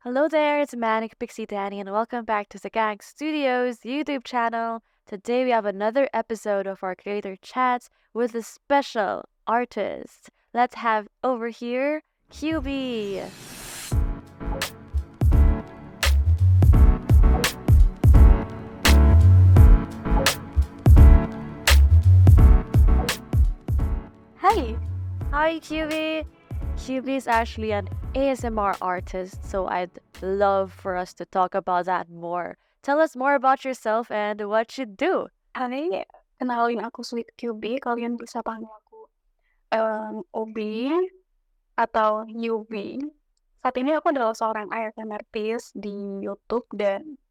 Hello there, it's Manic Pixie Danny, and welcome back to the Gang Studios YouTube channel. Today we have another episode of our creator chats with a special artist. Let's have over here QB. Hi. Hi QB. QB is actually an ASMR artist, so I'd love for us to talk about that more. Tell us more about yourself and what you do. Hai, kenalin aku Sweet QB, kalian bisa panggil aku OB atau UB. Saat ini aku adalah seorang ASMR artist di YouTube dan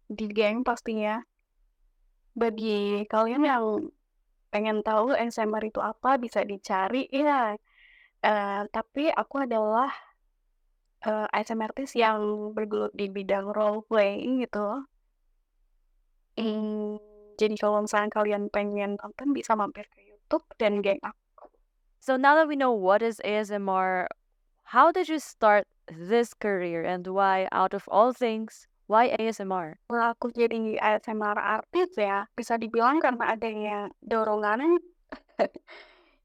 di Gang pastinya. Bagi kalian yang pengen tahu ASMR itu apa, bisa dicari ya. Tapi aku adalah ASMR artist yang bergelut di bidang role playing gitu. Jadi kalau misalnya kalian pengen nonton bisa mampir ke YouTube dan Gang aku. So now that we know what is ASMR, how did you start this career and why, out of all things, why ASMR? Kalau aku jadi ASMR artis ya, bisa dibilang karena adanya dorongan.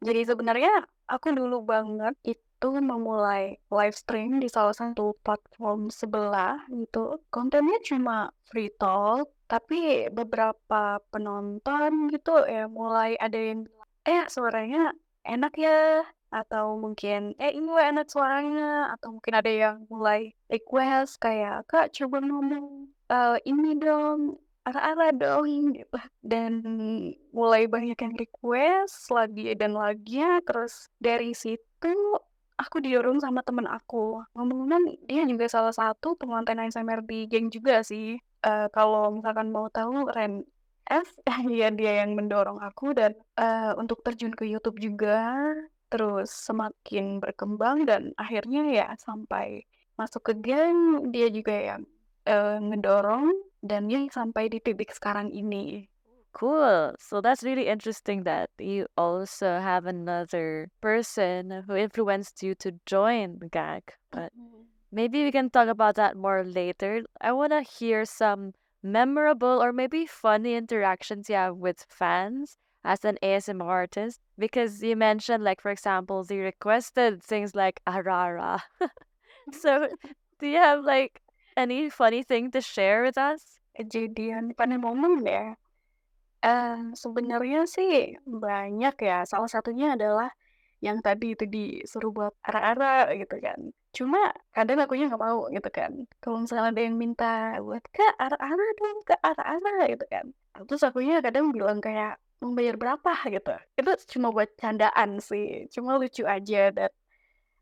Jadi sebenarnya aku dulu banget itu memulai live stream di salah satu platform sebelah gitu. Kontennya cuma free talk, tapi beberapa penonton gitu ya mulai ada yang bilang, suaranya enak ya, atau mungkin ini enak suaranya, atau mungkin ada yang mulai request kayak Kak coba ngomong ini dong, ara-ara dong gitu. Dan mulai banyak yang request lagi dan lagi, terus dari situ aku didorong sama temen aku. Ngomong-ngomong dia juga salah satu pengonten ASMR di Geng juga sih. Kalau misalkan mau tahu Ren F, ya dia yang mendorong aku dan untuk terjun ke YouTube juga, terus semakin berkembang dan akhirnya ya sampai masuk ke Geng, dia juga yang ngedorong dan ya sampai di titik sekarang ini. Cool. So that's really interesting that you also have another person who influenced you to join the gang. But maybe we can talk about that more later. I want to hear some memorable or maybe funny interactions you have with fans as an ASMR artist because you mentioned, like, for example, they requested things like Arara. So, do you have like any funny thing to share with us? Kejadian pada momen ya, sebenarnya sih banyak ya, salah satunya adalah yang tadi itu disuruh buat ara-ara gitu kan. Cuma kadang akunya nggak mau gitu kan. Kalau misalnya ada yang minta buat, "Kak, ara-ara dong, Kak, ara-ara," gitu kan. Terus akunya kadang bilang kayak, "Mau bayar berapa?" gitu. Itu cuma buat candaan sih, cuma lucu aja dan,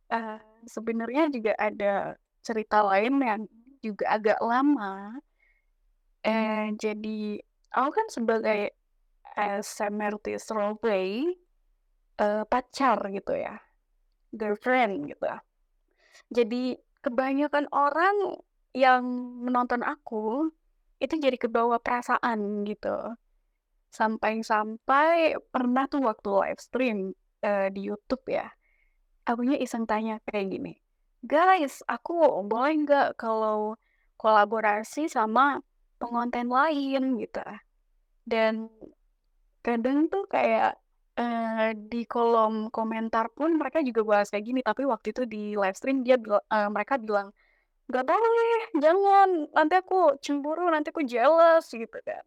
eee, sebenarnya juga ada cerita lain yang juga agak lama. Jadi aku kan sebagai ASMR artist roleplay, pacar gitu ya, girlfriend gitu. Jadi kebanyakan orang yang menonton aku, itu jadi kebawa perasaan gitu. Sampai-sampai pernah tuh waktu live stream, di YouTube ya, akunya iseng tanya kayak gini, "Guys, aku boleh nggak kalau kolaborasi sama pengonten lain?" gitu. Dan kadang tuh kayak, di kolom komentar pun mereka juga bahas kayak gini, tapi waktu itu di live stream mereka bilang, "Nggak boleh, jangan, nanti aku cemburu, nanti aku jealous," gitu kan.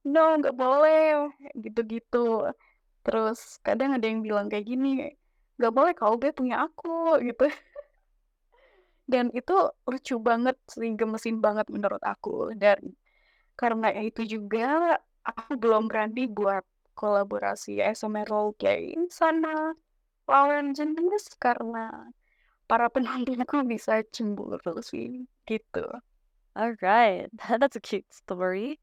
"No, nggak boleh," gitu-gitu. Terus kadang ada yang bilang kayak gini, "Nggak boleh, kalau dia punya aku," gitu. Dan itu lucu banget sih, gemesin banget menurut aku. Dan karena itu juga, aku belum berani buat kolaborasi ASMR roleplay sama lawan jenis karena para penontonku bisa cemburu sih, gitu. All right, that's a cute story.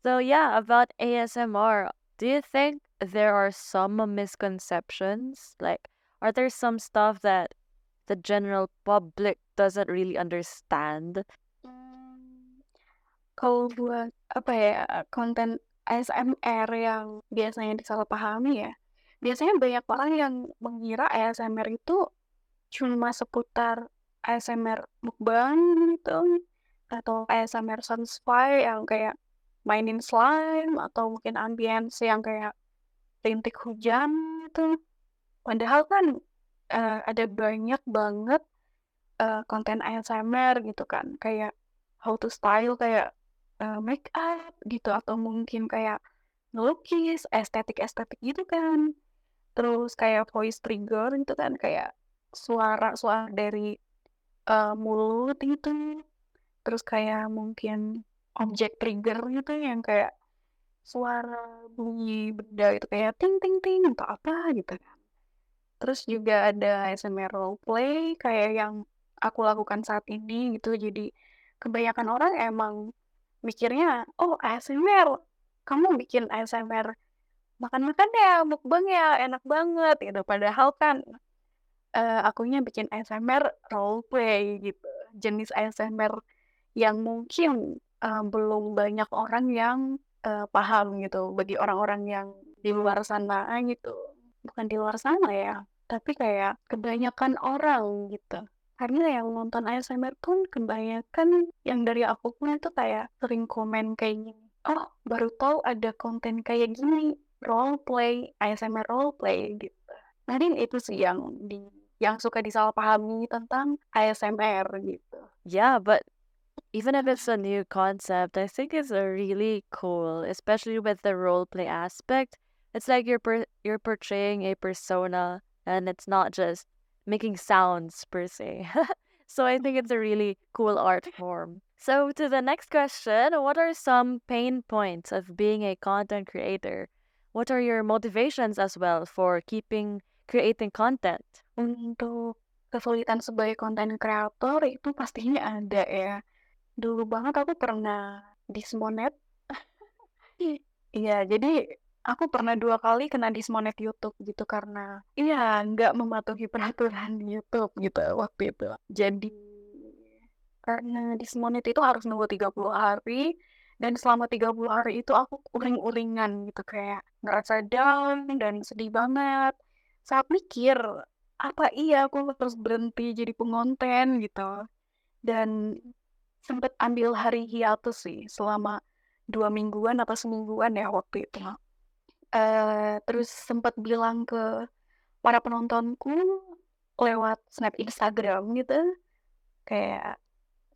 So, yeah, about ASMR, do you think there are some misconceptions? Like, are there some stuff that the general public doesn't really understand? Mmm, kalau buat, apa ya, konten ASMR yang biasanya disalahpahami ya, biasanya banyak orang yang mengira ASMR itu cuma seputar ASMR mukbang, gitu, atau ASMR Sunspy yang kayak mainin slime atau mungkin ambience yang kayak rintik hujan gitu. Padahal kan, ada banyak banget, konten ASMR gitu kan, kayak how to style kayak, make up gitu atau mungkin kayak ngelukis, estetik-estetik gitu kan. Terus kayak voice trigger gitu kan, kayak suara-suara dari, mulut gitu. Terus kayak mungkin objek trigger gitu yang kayak suara bunyi benda gitu kayak ting ting ting atau apa gitu kan. Terus juga ada ASMR roleplay kayak yang aku lakukan saat ini gitu. Jadi kebanyakan orang emang mikirnya, "Oh ASMR, kamu bikin ASMR makan-makan ya, mukbang ya, enak banget," gitu. Padahal kan, akunya bikin ASMR roleplay gitu. Jenis ASMR yang mungkin, belum banyak orang yang, paham gitu bagi orang-orang yang di luar sana gitu. Bukan di luar sana ya, tapi kayak kebanyakan orang gitu. Karena yang nonton ASMR pun kebanyakan yang dari aku pun itu kayak sering komen kayak gini, "Oh, baru tahu ada konten kayak gini, roleplay, ASMR roleplay," gitu. Mungkin itu sih yang suka disalahpahami tentang ASMR gitu. Yeah, but even if it's a new concept, I think it's a really cool, especially with the role play aspect. It's like you're portraying a persona, and it's not just making sounds per se. So I think it's a really cool art form. So to the next question, what are some pain points of being a content creator? What are your motivations as well for keeping creating content? Untuk kesulitan sebagai konten kreator itu pastinya ada ya. Dulu banget aku pernah dismonet. Iya, jadi aku pernah 2 kali kena dismonet YouTube gitu karena iya, nggak mematuhi peraturan YouTube gitu waktu itu. Jadi karena dismonet itu harus nunggu 30 hari dan selama 30 hari itu aku uring-uringan gitu kayak ngerasa down dan sedih banget. Saat mikir, apa iya aku harus berhenti jadi pengonten gitu. Dan sempet ambil hari hiatus sih selama 2 mingguan atau semingguan ya waktu itu. Terus sempet bilang ke para penontonku lewat snap Instagram gitu, kayak,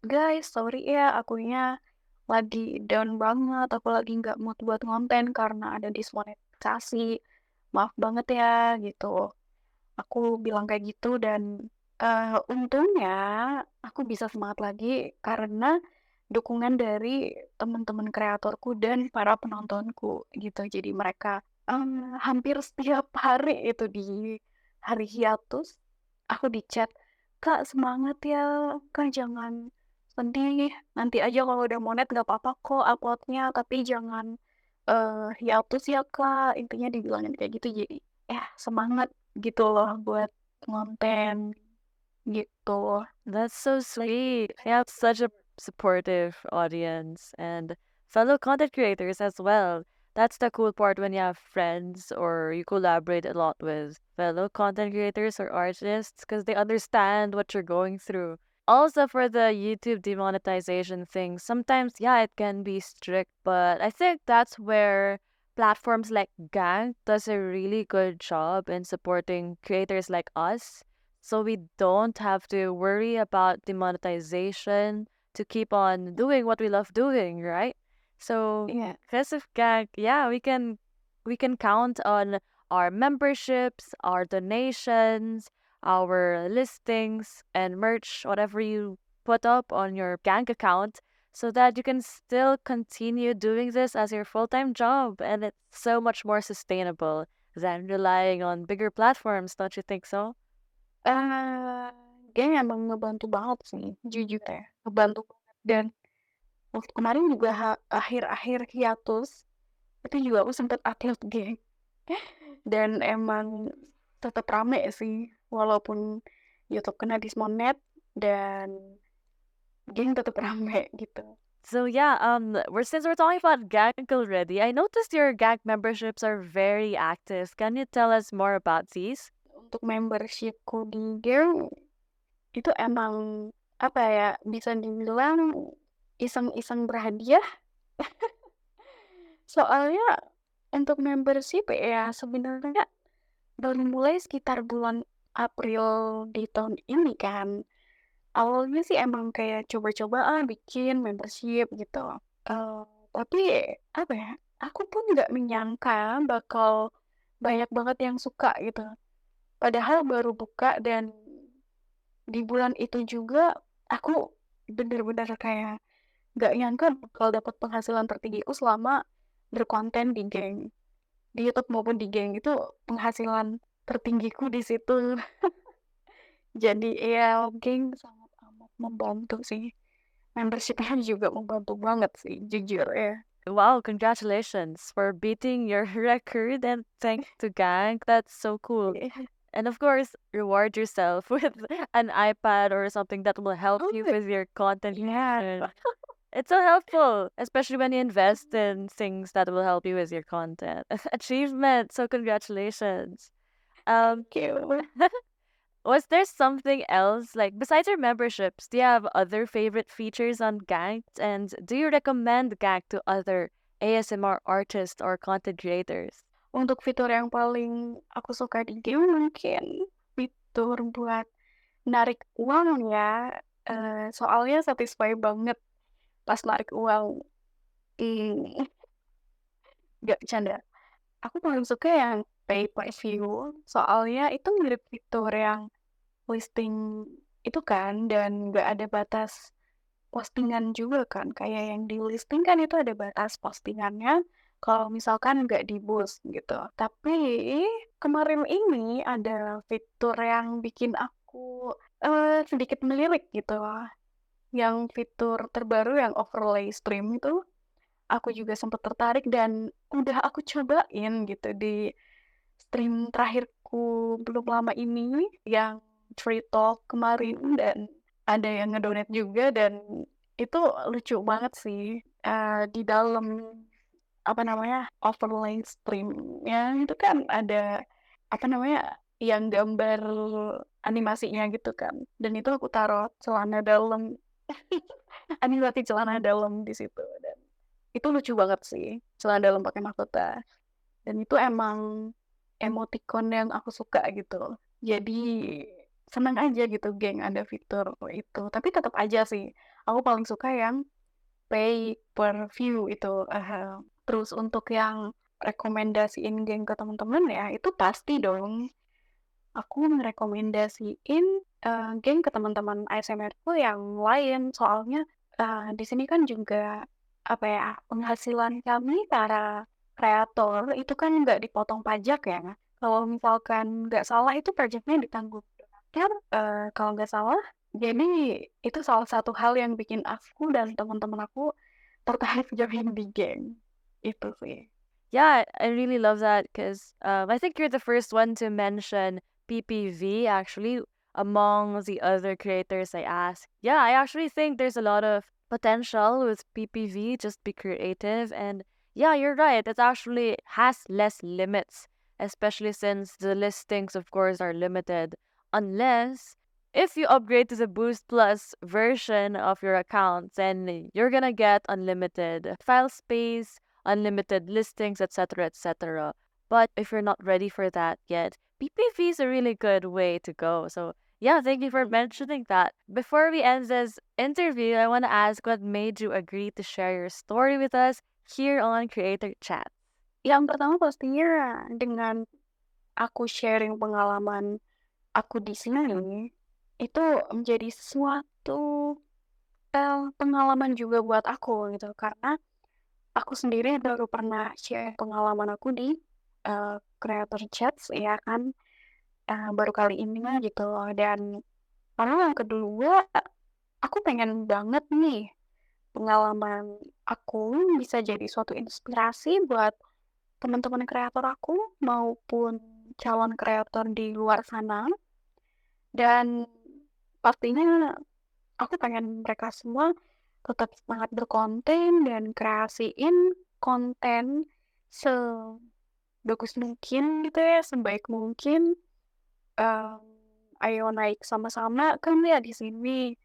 "Guys, sorry ya akunya lagi down banget, aku lagi nggak mood buat ngonten karena ada dismonetisasi. Maaf banget ya," gitu. Aku bilang kayak gitu dan, untungnya aku bisa semangat lagi karena dukungan dari teman-teman kreatorku dan para penontonku gitu. Jadi mereka, hampir setiap hari itu di hari hiatus, aku di-chat, "Kak semangat ya, Kak jangan sedih, nanti aja kalau udah monet nggak apa-apa kok upload-nya, tapi jangan, hiatus ya Kak." Intinya dibilangin kayak gitu jadi, ya semangat gitu loh buat ngonten, gitu. That's so sweet. You have such a supportive audience and fellow content creators as well. That's the cool part when you have friends or you collaborate a lot with fellow content creators or artists because they understand what you're going through. Also, for the YouTube demonetization thing, sometimes, yeah, it can be strict, but I think that's where platforms like Gang does a really good job in supporting creators like us so we don't have to worry about demonetization to keep on doing what we love doing, right? So Iya. because of Gag, yeah, we can count on our memberships, our donations, our listings and merch, whatever you put up on your Gang account, so that you can still continue doing this as your full-time job, and it's so much more sustainable than relying on bigger platforms, don't you think so? Dia emang ngebantu banget sih, jujur ya, ngebantu banget dan waktu kemarin juga akhir-akhir hiatus, itu juga aku sempet upload geng dan emang tetep rame sih, walaupun YouTube kena dismonet dan geng tetep rame gitu. So yeah, since we're talking about Gag already, I noticed your Gag memberships are very active. Can you tell us more about these? Untuk membership-ku di geng, itu emang apa ya, bisa dibilang iseng-iseng berhadiah. Soalnya untuk membership ya sebenarnya baru mulai sekitar bulan April di tahun ini kan. Awalnya sih emang kayak coba-coba bikin membership gitu. Eee, tapi apa ya, aku pun nggak menyangka bakal banyak banget yang suka gitu. Padahal baru buka dan di bulan itu juga aku bener-bener kayak nggak nyangka bakal dapat penghasilan tertinggiku selama berkonten di Geng. Di YouTube maupun di Geng itu penghasilan tertinggiku di situ. Jadi ya Geng sangat amat membantu sih. Membership-nya juga membantu banget sih, jujur ya. Wow, congratulations for beating your record and thanks to Gang. That's so cool. Iya. And of course, reward yourself with an iPad or something that will help Oh, you with your content iya. creation. It's so helpful, especially when you invest in things that will help you with your content. Achievement. So congratulations. Um, Thank you. was there something else like besides your memberships? Do you have other favorite features on Gank? And do you recommend Gank to other ASMR artists or content creators? Untuk fitur yang paling aku suka di game mungkin fitur buat narik uang ya, soalnya satisfy banget pas narik uang. Mmm, nggak bercanda. Aku paling suka yang pay per view, soalnya itu mirip fitur yang listing itu kan, dan nggak ada batas postingan juga kan, kayak yang di listing kan itu ada batas postingannya, kalau misalkan nggak di-boost gitu. Tapi kemarin ini ada fitur yang bikin aku, sedikit melirik gitu, yang fitur terbaru yang overlay stream itu, aku juga sempat tertarik dan udah aku cobain gitu di stream terakhirku belum lama ini, yang Tree Talk kemarin dan ada yang ngedonate juga dan itu lucu banget sih, di dalam, apa namanya, overlay stream-nya itu kan ada, apa namanya, yang gambar animasinya gitu kan, dan itu aku taruh celana dalam, animasi celana dalam di situ dan itu lucu banget sih, celana dalam pakai mahkota. Dan itu emang emoticon yang aku suka gitu. Jadi senang aja gitu geng ada fitur itu. Tapi tetap aja sih, aku paling suka yang pay per view itu. Terus untuk yang rekomendasiin geng ke teman-teman ya itu pasti dong. Aku merekomendasiin geng ke teman-teman ASMR-ku yang lain. Soalnya di sini kan juga apa ya penghasilan kami para kreator itu kan nggak dipotong pajak ya. Kalau misalkan nggak salah itu pajaknya ditanggung donatur, kalau nggak salah. Jadi itu salah satu hal yang bikin aku dan teman-teman aku tertarik join di geng. Itu sih. Yeah, I really love that because I think you're the first one to mention PPV actually among the other creators I asked. Yeah, I actually think there's a lot of potential with PPV, just be creative. And yeah, you're right. It actually has less limits, especially since the listings, of course, are limited. Unless if you upgrade to the Boost Plus version of your account, then you're gonna get unlimited file space, unlimited listings, etc., etc. But if you're not ready for that yet, PPV is a really good way to go. So, yeah, thank you for mentioning that. Before we end this interview, I want to ask what made you agree to share your story with us here on Creator Chat. Yang pertama pastinya dengan aku sharing pengalaman aku di sini, itu menjadi suatu, pengalaman juga buat aku gitu. Karena aku sendiri baru pernah share pengalaman aku di, Creator Chats ya kan, baru kali ini gitu loh. Dan karena yang kedua, aku pengen banget nih pengalaman aku bisa jadi suatu inspirasi buat teman-teman kreator aku maupun calon kreator di luar sana. Dan pastinya aku pengen mereka semua tetap semangat berkonten dan kreasiin konten sebagus mungkin gitu ya, sebaik mungkin. Mmm, Ayo naik sama-sama kan ya di sini.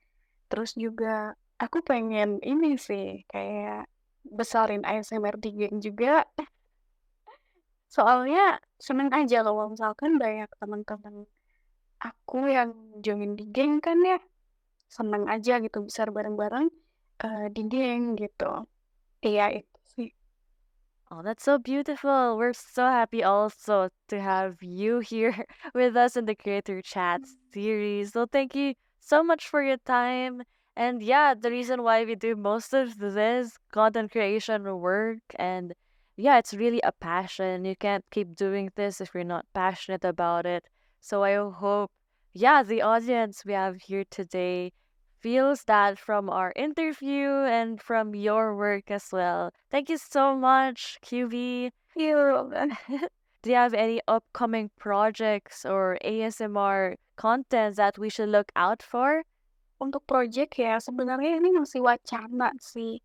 Terus juga aku pengen ini sih, kayak besarin ASMR di geng juga. Soalnya seneng aja kalau misalkan banyak teman-teman aku yang join di geng kan ya. Seneng aja gitu besar bareng-bareng di geng gitu. Iya itu sih. Oh, that's so beautiful. We're so happy also to have you here with us in the Creator Chat series. So thank you so much for your time. And yeah, the reason why we do most of this content creation work, and yeah, it's really a passion. You can't keep doing this if you're not passionate about it. So I hope, yeah, the audience we have here today feels that from our interview and from your work as well. Thank you so much, QV. Yuk. Do you have any upcoming projects or ASMR content that we should look out for? Untuk project ya sebenarnya ini masih wacana sih.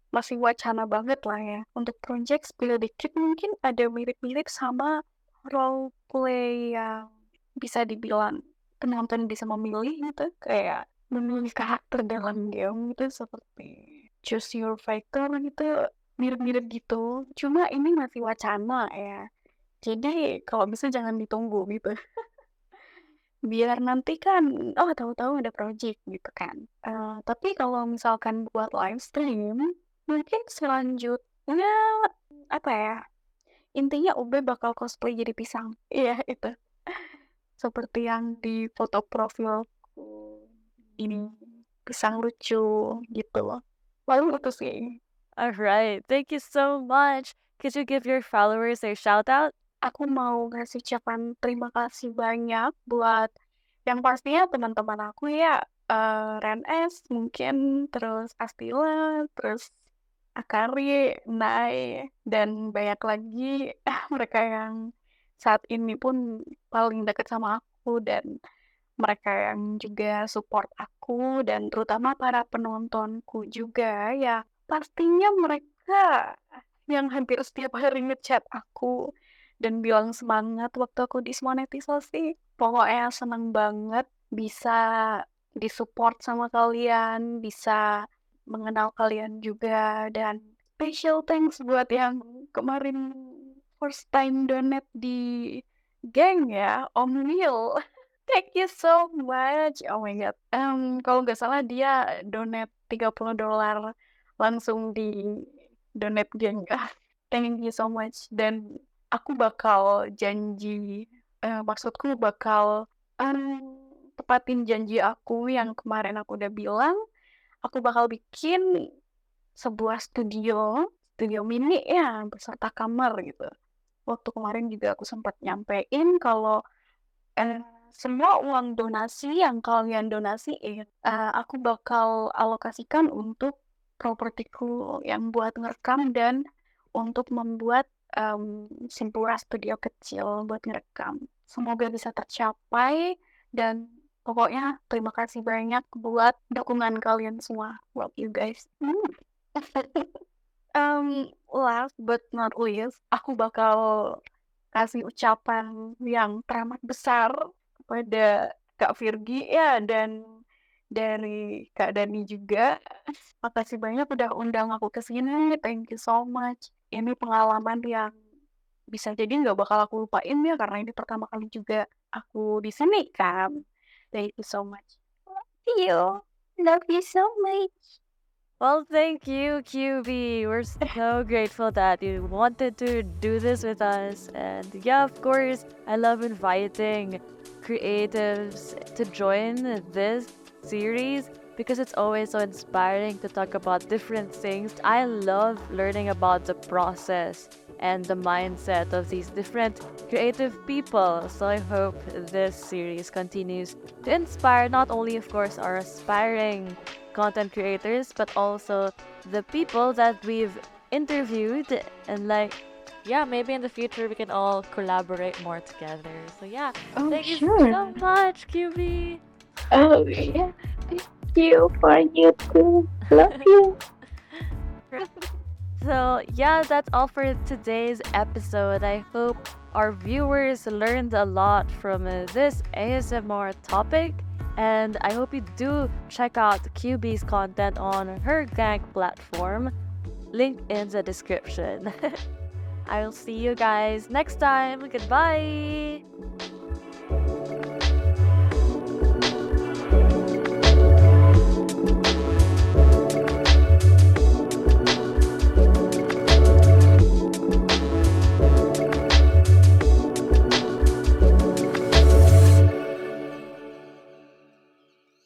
Masih wacana banget lah ya. Untuk project spill dikit mungkin ada mirip-mirip sama role play yang bisa dibilang penonton bisa memilih gitu. Kayak memilih karakter dalam game gitu seperti Choose Your Fighter gitu. Mirip-mirip gitu. Cuma ini masih wacana ya. Jadi kalau bisa jangan ditunggu gitu. Biar nanti kan, oh tahu-tahu ada project gitu kan. Tapi kalau misalkan buat live stream, mungkin selanjutnya apa ya? Intinya Ube bakal cosplay jadi pisang. Iya itu. Seperti yang di foto profilku ini pisang lucu gitu loh. Lalu itu sih. All right. Thank you so much. Could you give your followers a shout out? Aku mau ngasih ucapan terima kasih banyak buat yang pastinya teman-teman aku ya, Ren mungkin, terus Astila, terus Akari, Nai, dan banyak lagi mereka yang saat ini pun paling dekat sama aku dan mereka yang juga support aku dan terutama para penontonku juga ya pastinya mereka yang hampir setiap hari ngechat aku dan bilang semangat waktu aku dismonetisasi. Pokoknya seneng banget bisa disupport sama kalian, bisa mengenal kalian juga dan special thanks buat yang kemarin first time donate di geng ya, Om Neil. Thank you so much. Oh my god. Kalau nggak salah dia donate $30 langsung di donate geng. Thank you so much. Dan aku bakal janji, maksudku bakal tepatin janji aku yang kemarin aku udah bilang. Aku bakal bikin sebuah studio mini ya beserta kamar gitu. Waktu kemarin juga aku sempat nyampein kalau semua uang donasi yang kalian donasiin, aku bakal alokasikan untuk propertiku yang buat ngerekam dan untuk membuat sebuah studio kecil buat ngerekam. Semoga bisa tercapai dan pokoknya terima kasih banyak buat dukungan kalian semua. Love you guys. Last but not least, aku bakal kasih ucapan yang teramat besar kepada Kak Virgi ya dan dari Kak Dani juga. Makasih banyak udah undang aku ke sini. Thank you so much. Ini pengalaman yang bisa jadi nggak bakal aku lupain ya karena ini pertama kali juga aku di sini kan. Thank you so much. Love you. Love you so much. Well, thank you, QB. We're so grateful that you wanted to do this with us. And yeah, of course, I love inviting creatives to join this series because it's always so inspiring to talk about different things. I love learning about the process and the mindset of these different creative people. So I hope this series continues to inspire not only, of course, our aspiring content creators, but also the people that we've interviewed. And like, yeah, maybe in the future we can all collaborate more together. So yeah, thank you so much, QB. Oh yeah, thank you for you too. Love you. So yeah, that's all for today's episode. I hope our viewers learned a lot from this ASMR topic. And I hope you do check out QB's content on her gang platform. Link in the description. I'll see you guys next time. Goodbye.